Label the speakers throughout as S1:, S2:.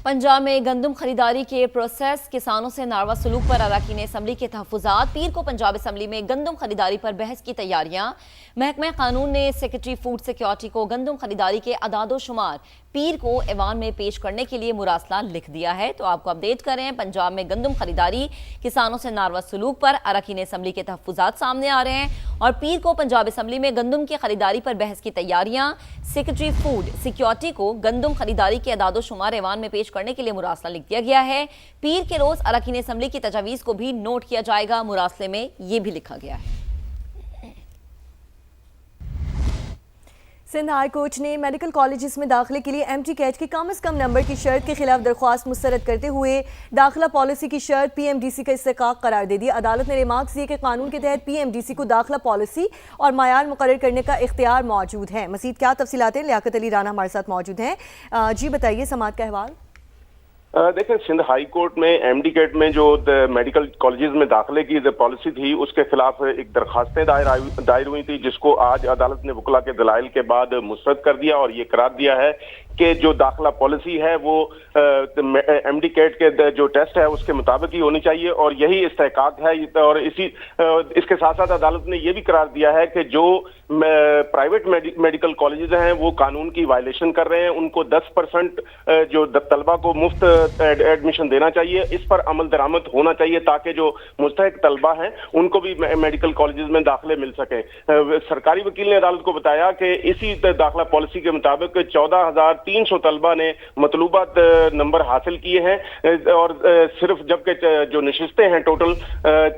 S1: पंजाब में गंदम खरीदारी के प्रोसेस किसानों से नारवा सलूक पर अरकान असम्बली के तहफ़्फ़ुज़ात। पीर को पंजाब असम्बली में गंदम खरीदारी पर बहस की तैयारियां। महकमा कानून ने सेक्रेटरी फूड सिक्योरिटी को गंदम खरीदारी के अदादो शुमार पीर को ऐवान में पेश करने के लिए मुरासला लिख दिया है। तो आपको अपडेट करें, पंजाब में गंदम खरीदारी किसानों से नारवा सलूक पर अरकान असम्बली के तहफ़्फ़ुज़ात सामने आ रहे हैं और पीर को पंजाब असम्बली में गंदम की खरीदारी पर बहस की तैयारियां। सेक्रेटरी फूड सिक्योरिटी को गंदम खरीदारी के अदादो शुमार ऐवान में पेश करने के लिए मुरासला लिख दिया गया है। पीर के रोज अरकान असम्बली की तजावीज़ को भी नोट किया जाएगा। मुरासले में यह भी लिखा गया है।
S2: सिंध हाई कोर्ट ने मेडिकल कॉलेजेस में दाखिले के लिए एमटी कैट की कम से कम नंबर की शर्त के खिलाफ दरख्वास्त मुस्तरद करते हुए दाखिला पॉलिसी की शर्त पीएमडीसी का इस्तेहकाक करार दे दी। अदालत ने रिमार्क्स दिए कि कानून के तहत पीएमडीसी को दाखिला पॉलिसी और मायार मुकर्रर करने का इख्तियार मौजूद है। मज़ीद क्या तफसीलातें, लियाकत अली राना हमारे साथ मौजूद हैं। जी बताइए समात का अहवाल।
S3: देखिए, सिंध हाई कोर्ट में एमडी कैट में जो मेडिकल कॉलेजेस में दाखिले की पॉलिसी थी उसके खिलाफ एक दरखास्तें दायर हुई थी, जिसको आज अदालत ने वकला के दलाइल के बाद मुस्तरद कर दिया और ये करार दिया है कि जो दाखिला पॉलिसी है वो एमडी कैट के जो टेस्ट है उसके मुताबिक ही होनी चाहिए और यही इस्तेहकाक है। और इसके साथ साथ अदालत ने यह भी करार दिया है कि जो प्राइवेट मेडिकल कॉलेजेस हैं वो कानून की वायलेशन कर रहे हैं, उनको 10% जो तलबा को मुफ्त एडमिशन देना चाहिए। इस पर अमल दरामद होना चाहिए ताकि जो मुस्तहिक तलबा हैं उनको भी मेडिकल कॉलेजेस में दाखिले मिल सके। सरकारी वकील ने अदालत को बताया कि इसी दाखिला पॉलिसी के मुताबिक 14,300 तलबा ने मतलूबा नंबर हासिल किए हैं और सिर्फ जबकि जो नशिस्तें हैं टोटल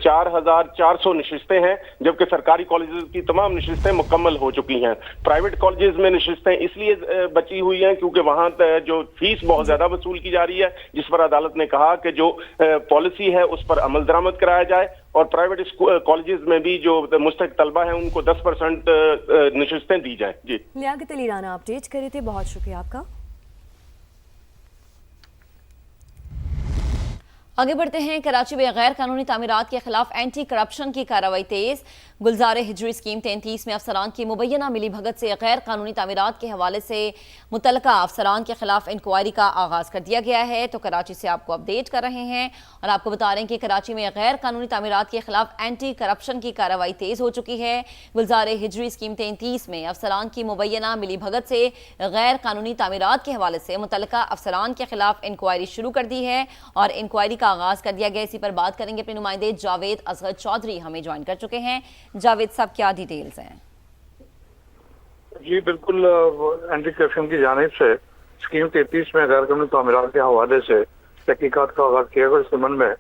S3: 4,400 नशिस्तें हैं, जबकि सरकारी कॉलेजेस की तमाम नशिस्तें मुकम्मल हो चुकी हैं। प्राइवेट कॉलेजेस में नशिस्तें इसलिए बची हुई हैं क्योंकि वहां जो फीस बहुत ज्यादा वसूल की जा रही है, जिस पर अदालत ने कहा कि जो पॉलिसी है उस पर अमल दरामद कराया जाए और प्राइवेट कॉलेजेस में भी जो मुस्तहिक तलबा है उनको 10% नशिस्तें दी जाए। जी,
S2: लियाकत अली राना अपडेट करे थे, बहुत शुक्रिया आपका।
S1: आगे बढ़ते हैं। कराची में गैर कानूनी तामीरात के खिलाफ एंटी करप्शन की कार्रवाई तेज। गुलजार हिजरी स्कीम 33 में अफसरान की मुबैना मिली भगत से गैर कानूनी तामीरात के हवाले से मुतलका अफसरान के खिलाफ इंक्वायरी का आगाज कर दिया गया है। तो कराची से आपको अपडेट कर रहे हैं और आपको बता रहे हैं कि कराची में गैर कानूनी तामीरात के खिलाफ एंटी करप्शन की कार्रवाई तेज हो चुकी है। गुलजार हिजरी स्कीम 33 में अफसरान की मुबैना मिली भगत से गैर कानूनी तामीरात के हवाले से मुतलका अफसरान के खिलाफ इंक्वायरी शुरू कर दी है और इंक्वायरी का आगाज कर दिया गया। इसी पर बात करेंगे, अपने नुमाइंदे जावेद असगर चौधरी हमें ज्वाइन कर चुके हैं। जावेद साहब, क्या डिटेल्स हैं?
S4: जी बिल्कुल, एंटी करप्शन की जानिब से स्कीम 33 में गैर कानूनी तामीरात के हवाले से तहकीकात का आगाज किया गया। इस संबंध में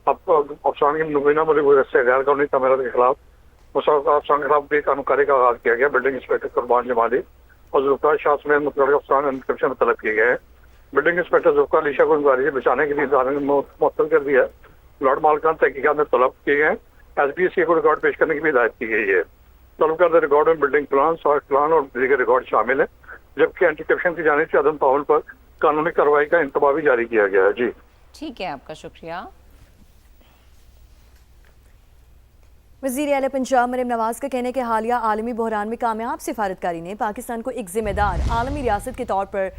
S4: अब अफसरान की मुबैना मिली भगत से गैर कानूनी तामीरात के खिलाफ अफसरान के खिलाफ भी कानूनी का आगाज किया गया। बिल्डिंग इंस्पेक्टर कुर्बान जमाली और जुल्फकार शाह समेत मुतल्लिक़ अफसरान एंटी करप्शन में तलब किए गए हैं। बिल्डिंग इंस्पेक्टर जुल्फकार अली शाह को इंक्वायरी से बचाने के लिए इदारे ने मुअत्तल कर दिया है। लॉर्ड मालकान तहकीकात में तलब किए गए हैं। एसबीएससी को रिकॉर्ड पेश करने की भी हिदायत की गई है। तलब करदा रिकॉर्ड में बिल्डिंग प्लान, सॉइल प्लान और दीगर रिकॉर्ड शामिल है, जबकि एंटी करप्शन की जानिब से अदम ताउन पर कानूनी कार्रवाई का इंतबाह भी जारी किया गया है। जी
S1: ठीक है, आपका शुक्रिया।
S2: वज़ीर आला पंजाब मरीम नवाज का कहना है कि हालिया आलमी बहरान में कामयाब सिफारतकारी ने पाकिस्तान को एक जिम्मेदार आलमी रियासत के तौर पर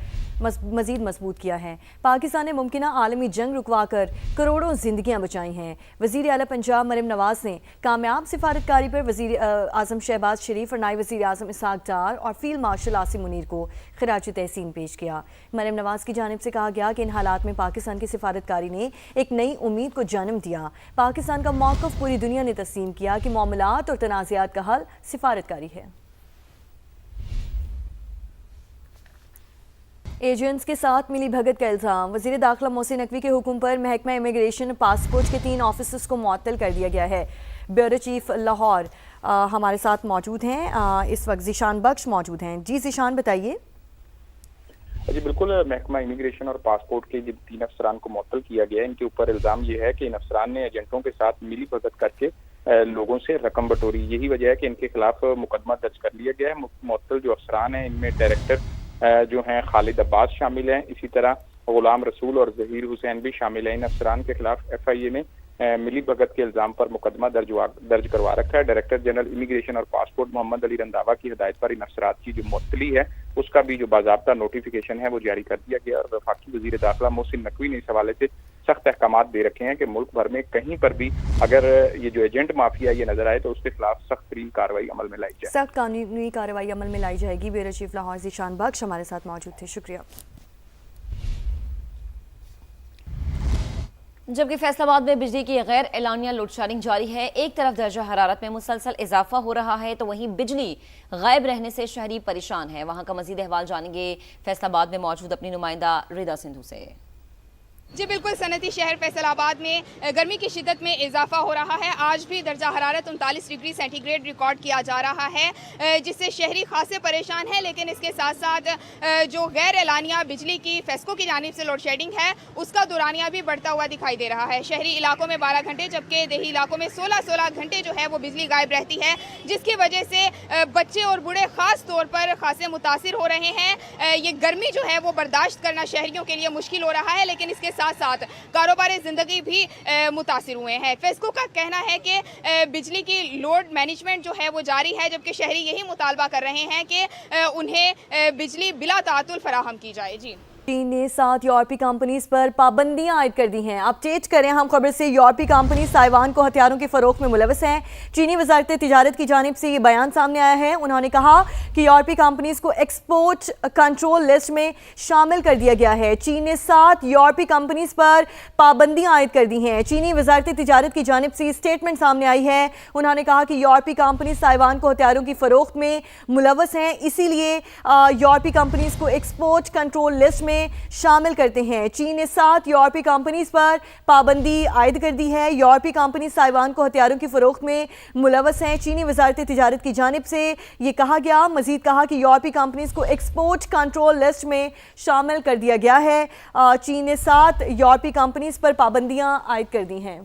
S2: मज़ीद मजबूत किया है। पाकिस्तान ने मुमकिन आलमी जंग रुकवा कर करोड़ों जिंदगियां बचाई हैं। वज़ीर आला पंजाब मरीम नवाज ने कामयाब सिफारतकारी पर वज़ीर आज़म शहबाज शरीफ और नायब वज़ीर आज़म इसहाक डार और फील्ड मार्शल आसिम मुनीर को खराज तहसीन पेश किया। मरीम नवाज की जानिब से कहा गया कि इन हालात में पाकिस्तान की सिफारतकारी ने एक नई उम्मीद को जन्म दिया। पाकिस्तान का मौक़िफ़ पूरी दुनिया ने तस्लीम किया कि मामलात और तनाज़ात का हल सिफारतकारी है। एजेंट्स के साथ मिली भगत का इल्ज़ाम। वज़ीर दाखिला मोहसिन नकवी के हुक्म पर महकमा इमिग्रेशन पासपोर्ट के 3 ऑफिसर्स को मुअत्तल कर दिया गया है। ब्यूरो चीफ लाहौर हमारे साथ मौजूद हैं, इस वक्त ज़ीशान बख्श मौजूद हैं। जी ज़ीशान, बताइए।
S5: जी बिल्कुल, महकमा इमिग्रेशन और पासपोर्ट के जिन 3 अफसरान को मुअत्तल किया गया है, इनके ऊपर इल्ज़ाम ये है कि इन अफसरान ने एजेंटों के साथ मिली भगत करके लोगों से रकम बटोरी। यही वजह है कि इनके खिलाफ मुकदमा दर्ज कर लिया गया है। मुअत्तल जो अफसरान हैं इनमें डायरेक्टर जो हैं खालिद अब्बास शामिल हैं, इसी तरह गुलाम रसूल और जहीर हुसैन भी शामिल हैं। इन अफसरान के खिलाफ FIA में मिली भगत के इल्जाम पर मुकदमा दर्ज करवा रखा है। डायरेक्टर जनरल इमिग्रेशन और पासपोर्ट मोहम्मद अली रंधावा की हिदायत पर इन अफसरात की जो मुअत्तली है उसका भी जो बाज़ाब्ता नोटिफिकेशन है वो जारी कर दिया गया। और वफाकी वज़ीर दाखिला मोहसिन नकवी ने इस हवाले से सख्त अहकामात दे रखे हैं कि मुल्क भर में कहीं पर भी अगर ये जो एजेंट माफिया ये नजर आए तो उसके खिलाफ सख्त तरीन कार्रवाई अमल में लाई जाए।
S2: सख्त कानूनी कार्रवाई अमल में लाई जाएगी। ब्यूरो चीफ लाहौर ज़ीशान बख्श हमारे साथ मौजूद थे, शुक्रिया।
S1: जबकि फैसलाबाद में बिजली की गैर एलानिया लोड शेडिंग जारी है। एक तरफ दर्जा हरारत में मुसलसल इजाफा हो रहा है तो वहीं बिजली गायब रहने से शहरी परेशान है। वहां का मजीद अहवाल जानेंगे फैसलाबाद में मौजूद अपनी नुमाइंदा रिदा सिंधु से।
S6: जी बिल्कुल, सनती शहर फैसलाबाद में गर्मी की शिद्दत में इजाफा हो रहा है। आज भी दर्जा हरारत 39 डिग्री सेंटीग्रेड रिकॉर्ड किया जा रहा है, जिससे शहरी खासे परेशान है। लेकिन इसके साथ साथ जो गैर एलानिया बिजली की फेस्को की जानिब से लोड शेडिंग है उसका दुरानिया भी बढ़ता हुआ दिखाई दे रहा है। शहरी इलाकों में 12 घंटे जबकि देही इलाकों में 16 घंटे जो है वो बिजली गायब रहती है, जिसकी वजह से बच्चे और बूढ़े खास तौर पर खासे मुतासिर हो रहे हैं। ये गर्मी जो है वो बर्दाश्त करना शहरियों के लिए मुश्किल हो रहा है, लेकिन इसके साथ साथ कारोबारी जिंदगी भी मुतासिर हुए हैं। फेस्को का कहना है कि बिजली की लोड मैनेजमेंट जो है वो जारी है, जबकि शहरी यही मुतालबा कर रहे हैं कि उन्हें बिजली बिला तातुल फराहम की जाए। जी,
S2: चीन ने 7 यूरोपीय कंपनीज पर पाबंदियां आयद कर दी हैं। अपडेट करें हम खबर से, यूरोपीय कंपनी ताइवान को हथियारों की फरोख्त में मुलविस हैं। चीनी वजारत तिजारत की जानिब से ये बयान सामने आया है। उन्होंने कहा कि यूरोपीय कंपनीज को एक्सपोर्ट कंट्रोल लिस्ट में शामिल कर दिया गया है। चीन ने 7 यूरोपीय कंपनीज पर पाबंदियां आयद कर दी हैं। चीनी वजारत तिजारत की जानिब से स्टेटमेंट सामने आई है। उन्होंने कहा कि यूरोपीय कंपनीज ताइवान को हथियारों की फरोख्त में मुलविस हैं, इसीलिए यूरोपीय कंपनीज को एक्सपोर्ट कंट्रोल लिस्ट में शामिल करते हैं। चीन ने 7 यूरोपीय कंपनीज पर पाबंदी आयद कर दी है। यूरोपीय कंपनीज ताइवान को हथियारों की फरोख्त में मुलविस हैं। चीनी वजारत तिजारत की जानिब से ये कहा गया। मजीद कहा कि यूरोपीय कंपनीज को एक्सपोर्ट कंट्रोल लिस्ट में शामिल कर दिया गया है। चीन ने 7 यूरोपीय कंपनीज पर पाबंदियां आयद कर दी हैं।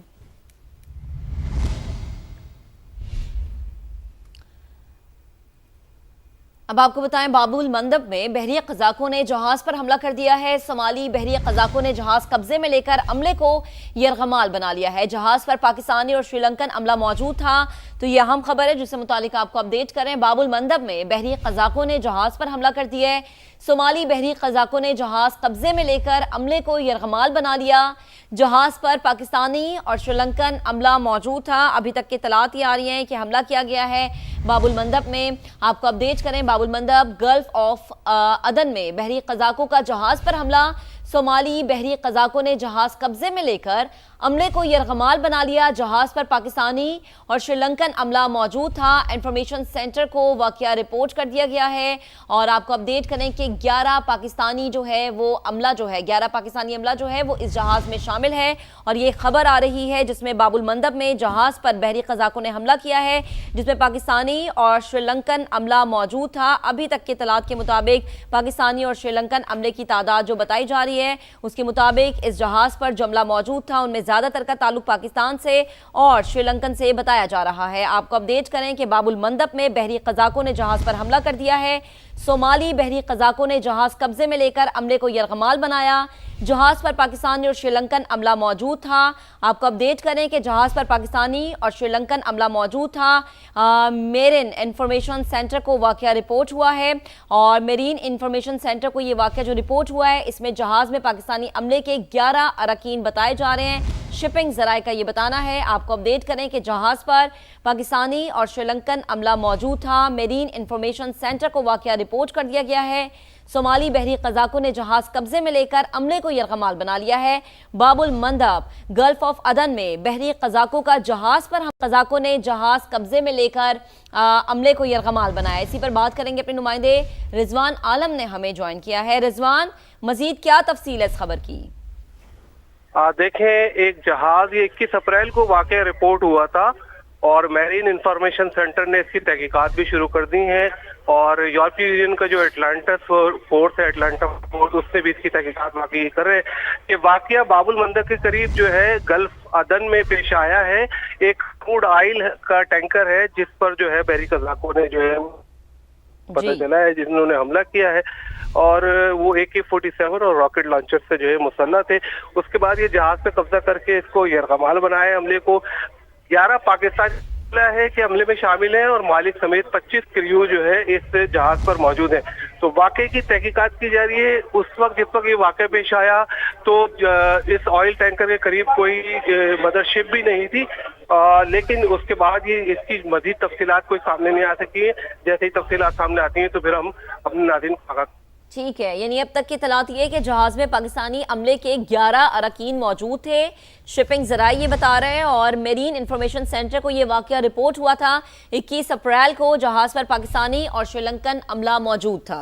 S1: अब आपको बताएं, बाबुल मंदब में बहरी कज़ाकों ने जहाज पर हमला कर दिया है। सोमाली बहरी कज़ाकों ने जहाज कब्जे में लेकर अमले को यरगमाल बना लिया है। जहाज पर पाकिस्तानी और श्रीलंकन अमला मौजूद था। तो यह अहम खबर है जिससे मुतालिक आपको अपडेट करें। बाबुल मंदब में बहरी कज़ाकों ने जहाज पर हमला कर दिया है। सोमाली बहरी कज़ाकों ने जहाज कब्जे में लेकर अमले को यरगमाल बना लिया। जहाज पर पाकिस्तानी और श्रीलंकन अमला मौजूद था। अभी तक की इत्तलात ये आ रही हैं कि हमला किया गया है बाबुल मंदब में। आपको अपडेट करें, बाबुल मंदब गल्फ ऑफ अदन में बहरी कज़ाकों का जहाज पर हमला। सोमाली बहरी कज़ाकों ने जहाज कब्जे में लेकर अमले को यरगमाल बना लिया। जहाज पर पाकिस्तानी और श्रीलंकन अमला मौजूद था। इंफॉर्मेशन सेंटर को वाकया रिपोर्ट कर दिया गया है। और आपको अपडेट करें कि 11 पाकिस्तानी जो है वो अमला जो है 11 पाकिस्तानी अमला जो है वो इस जहाज में शामिल है। और ये खबर आ रही है जिसमें बाबुल मंदब में जहाज पर बहरी कज़ाकों ने हमला किया है, जिसमें पाकिस्तानी और श्रीलंकन अमला मौजूद था। अभी तक के इत्तलात के मुताबिक पाकिस्तानी और श्रीलंकन अमले की तादाद जो बताई जा रही है उसके मुताबिक इस जहाज पर जो अमला मौजूद था उनमें ज्यादातर का ताल्लुक पाकिस्तान से और श्रीलंकन से बताया जा रहा है। आपको अपडेट करें कि बाबुल मंदब में बहरी कज़ाकों ने जहाज पर हमला कर दिया है। सोमाली बहरी कज़ाकों ने जहाज कब्जे में लेकर अमले को यरगमाल बनाया। जहाज पर पाकिस्तानी और श्रीलंकन अमला मौजूद था। आपको अपडेट करें कि जहाज पर पाकिस्तानी और श्रीलंकन अमला मौजूद था। मेरीन इंफॉर्मेशन सेंटर को वाकया रिपोर्ट हुआ है और मेरीन इंफॉर्मेशन सेंटर को ये वाकया जो रिपोर्ट हुआ है इसमें जहाज में पाकिस्तानी अमले के 11 अरकान बताए जा रहे हैं। शिपिंग ज़राए का ये बताना है। आपको अपडेट करें कि जहाज पर पाकिस्तानी और श्रीलंकन अमला मौजूद था। मेरीन इंफॉर्मेशन सेंटर को वाकया रिपोर्ट कर दिया गया है। सोमाली बहरी कज़ाकों ने जहाज कब्जे में लेकर अमले को यरगमाल बना लिया है। बाबुल मंदब गल्फ ऑफ अदन में बहरी कज़ाकों का जहाज पर कज़ाकों ने जहाज कब्जे में लेकर अमले को यरगमाल बनाया। इसी पर बात करेंगे अपने नुमाइंदे रिजवान आलम ने हमें ज्वाइन किया है। रिजवान, मजीद क्या तफसील है इस खबर की?
S7: देखें, एक जहाज ये 21 अप्रैल को वाकया रिपोर्ट हुआ था और मैरीन इंफॉर्मेशन सेंटर ने इसकी तहकीकात भी शुरू कर दी हैं और यूरोपीय यूनियन का जो एटलांटिस फोर्स है, अटलांटा फोर्स, उससे भी इसकी तहकीकात वाकई कर रहे हैं। ये वाकया बाबुल मंदब के करीब जो है गल्फ अदन में पेश आया है। एक क्रूड ऑयल का टैंकर है जिस पर जो है बहरी कज़ाकों ने जो है पता
S1: जी।
S7: चला है जिन्होंने हमला किया है, और वो AK-47 और रॉकेट लॉन्चर से जो है मुसल्लह थे। उसके बाद ये जहाज पे कब्जा करके इसको यरगमाल बनाया हमले को। 11 पाकिस्तानी है कि हमले में शामिल हैं और मालिक समेत 25 क्रू जो है इस जहाज पर मौजूद है। तो वाकई की तहकीकात की जा रही है। उस वक्त जिस वक्त ये वाकया पेश आया तो इस ऑयल टैंकर के करीब कोई मदरशिप भी नहीं थी, लेकिन उसके बाद ये इसकी मजीद तफसीलात कोई सामने नहीं आ सकी है। जैसे ही तफसीलात सामने आती हैं तो फिर हम अपने नाज़रीन को आगाह।
S1: ठीक है, यानी अब तक की इत्तलात ये है कि जहाज में पाकिस्तानी अमले के 11 अरकान मौजूद थे। शिपिंग ज़राए ये बता रहे हैं और मेरीन इंफॉर्मेशन सेंटर को ये वाकया रिपोर्ट हुआ था। 21 अप्रैल को जहाज पर पाकिस्तानी और श्रीलंकन अमला मौजूद था।